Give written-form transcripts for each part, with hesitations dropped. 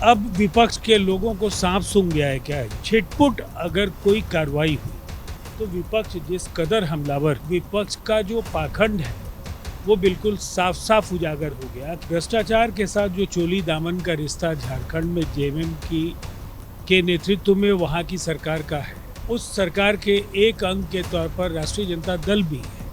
अब विपक्ष के लोगों को सांप सूंघ गया है क्या? छिटपुट अगर कोई कार्रवाई हुई तो विपक्ष जिस कदर हमलावर, विपक्ष का जो पाखंड है वो बिल्कुल साफ साफ उजागर हो गया। भ्रष्टाचार के साथ जो चोली दामन का रिश्ता झारखंड में जेएमएम के नेतृत्व में वहाँ की सरकार का है, उस सरकार के एक अंग के तौर पर राष्ट्रीय जनता दल भी है।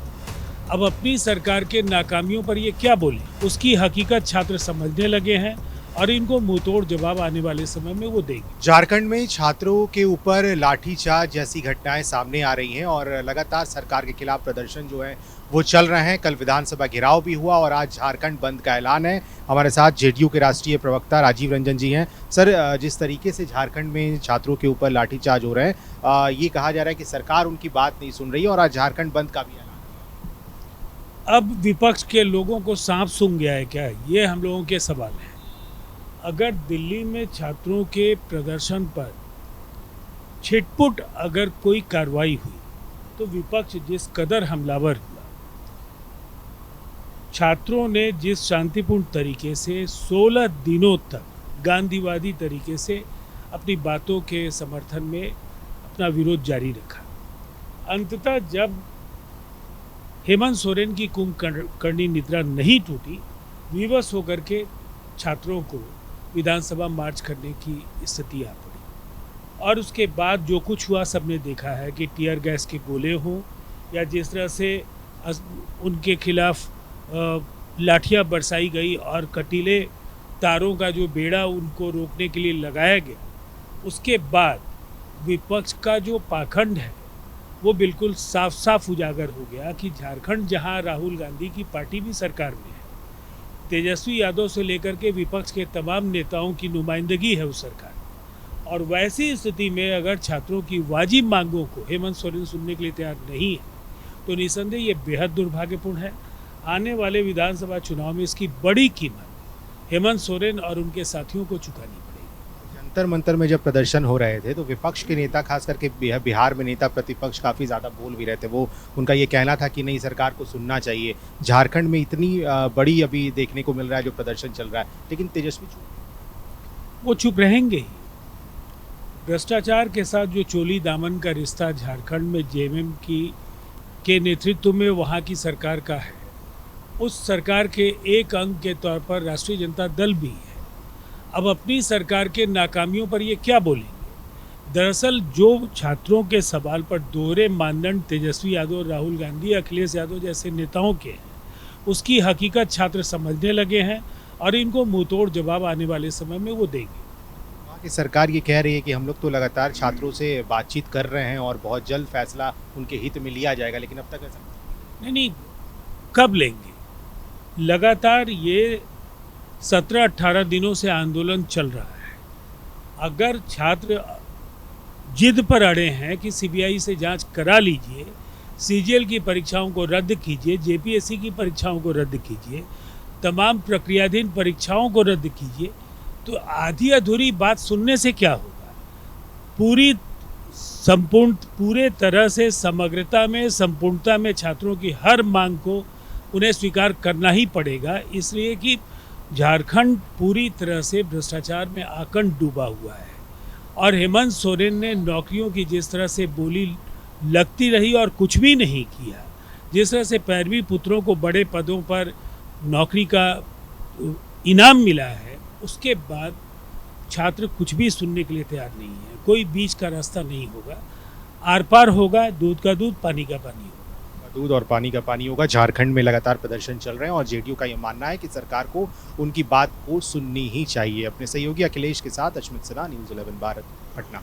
अब अपनी सरकार के नाकामियों पर ये क्या बोले, उसकी हकीकत छात्र समझने लगे हैं और इनको मुंहतोड़ जवाब आने वाले समय में वो देंगे। झारखंड में छात्रों के ऊपर लाठीचार्ज जैसी घटनाएं सामने आ रही हैं और लगातार सरकार के खिलाफ प्रदर्शन जो है वो चल रहे हैं। कल विधानसभा घेराव भी हुआ और आज झारखंड बंद का ऐलान है। हमारे साथ जेडीयू के राष्ट्रीय प्रवक्ता राजीव रंजन जी हैं। सर, जिस तरीके से झारखंड में छात्रों के ऊपर लाठीचार्ज हो रहे हैं, ये कहा जा रहा है कि सरकार उनकी बात नहीं सुन रही है और आज झारखंड बंद का भी ऐलान। अब विपक्ष के लोगों को सांप सूंघ गया है क्या? ये हम लोगों के सवाल है। अगर दिल्ली में छात्रों के प्रदर्शन पर छिटपुट अगर कोई कार्रवाई हुई तो विपक्ष जिस कदर हमलावर हुआ, छात्रों ने जिस शांतिपूर्ण तरीके से 16 दिनों तक गांधीवादी तरीके से अपनी बातों के समर्थन में अपना विरोध जारी रखा, अंततः जब हेमंत सोरेन की कुंभकर्णी निद्रा नहीं टूटी, विवश होकर के छात्रों को विधानसभा मार्च करने की स्थिति आ पड़ी। और उसके बाद जो कुछ हुआ सबने देखा है कि टीयर गैस के गोले हों या जिस तरह से उनके खिलाफ लाठियां बरसाई गई और कटीले तारों का जो बेड़ा उनको रोकने के लिए लगाया गया, उसके बाद विपक्ष का जो पाखंड है वो बिल्कुल साफ साफ उजागर हो गया कि झारखंड जहां राहुल गांधी की पार्टी भी सरकार में है, तेजस्वी यादव से लेकर के विपक्ष के तमाम नेताओं की नुमाइंदगी है उस सरकार, और वैसी स्थिति में अगर छात्रों की वाजिब मांगों को हेमंत सोरेन सुनने के लिए तैयार नहीं है तो निसंदेह ये बेहद दुर्भाग्यपूर्ण है। आने वाले विधानसभा चुनाव में इसकी बड़ी कीमत हेमंत सोरेन और उनके साथियों को चुकानी पड़ेगी। जंतर मंतर में जब प्रदर्शन हो रहे थे तो विपक्ष के नेता, खास करके बिहार में नेता प्रतिपक्ष काफ़ी ज़्यादा बोल भी रहे थे। वो उनका ये कहना था कि नहीं, सरकार को सुनना चाहिए। झारखंड में इतनी बड़ी अभी देखने को मिल रहा है जो प्रदर्शन चल रहा है, लेकिन तेजस्वी वो चुप रहेंगे ही। भ्रष्टाचार के साथ जो चोली दामन का रिश्ता झारखंड में जेएमएम के नेतृत्व में वहाँ की सरकार का है, उस सरकार के एक अंग के तौर पर राष्ट्रीय जनता दल भी है। अब अपनी सरकार के नाकामियों पर ये क्या बोलेंगे? दरअसल जो छात्रों के सवाल पर दोहरे मानदंड तेजस्वी यादव, राहुल गांधी, अखिलेश यादव जैसे नेताओं के हैं, उसकी हकीकत छात्र समझने लगे हैं और इनको मुंहतोड़ जवाब आने वाले समय में वो देंगे। वहाँ की सरकार ये कह रही है कि हम लोग तो लगातार छात्रों से बातचीत कर रहे हैं और बहुत जल्द फैसला उनके हित में लिया जाएगा, लेकिन अब तक ऐसा नहीं, कब लेंगे? लगातार ये 17-18 दिनों से आंदोलन चल रहा है। अगर छात्र जिद पर अड़े हैं कि सीबीआई से जांच करा लीजिए, सीजीएल की परीक्षाओं को रद्द कीजिए, जेपीएससी की परीक्षाओं को रद्द कीजिए, तमाम प्रक्रियाधीन परीक्षाओं को रद्द कीजिए, तो आधी अधूरी बात सुनने से क्या होगा? पूरे तरह से समग्रता में, संपूर्णता में छात्रों की हर मांग को उन्हें स्वीकार करना ही पड़ेगा, इसलिए कि झारखंड पूरी तरह से भ्रष्टाचार में आकंठ डूबा हुआ है। और हेमंत सोरेन ने नौकरियों की जिस तरह से बोली लगती रही और कुछ भी नहीं किया, जिस तरह से पैरवी पुत्रों को बड़े पदों पर नौकरी का इनाम मिला है, उसके बाद छात्र कुछ भी सुनने के लिए तैयार नहीं है। कोई बीच का रास्ता नहीं होगा, आर पार होगा, दूध का दूध, पानी का पानी होगा। दूध और पानी का पानी होगा। झारखंड में लगातार प्रदर्शन चल रहे हैं और जेडीयू का ये मानना है कि सरकार को उनकी बात को सुननी ही चाहिए। अपने सहयोगी अखिलेश के साथ अश्मित सिन्हा, न्यूज़ 11 भारत, पटना।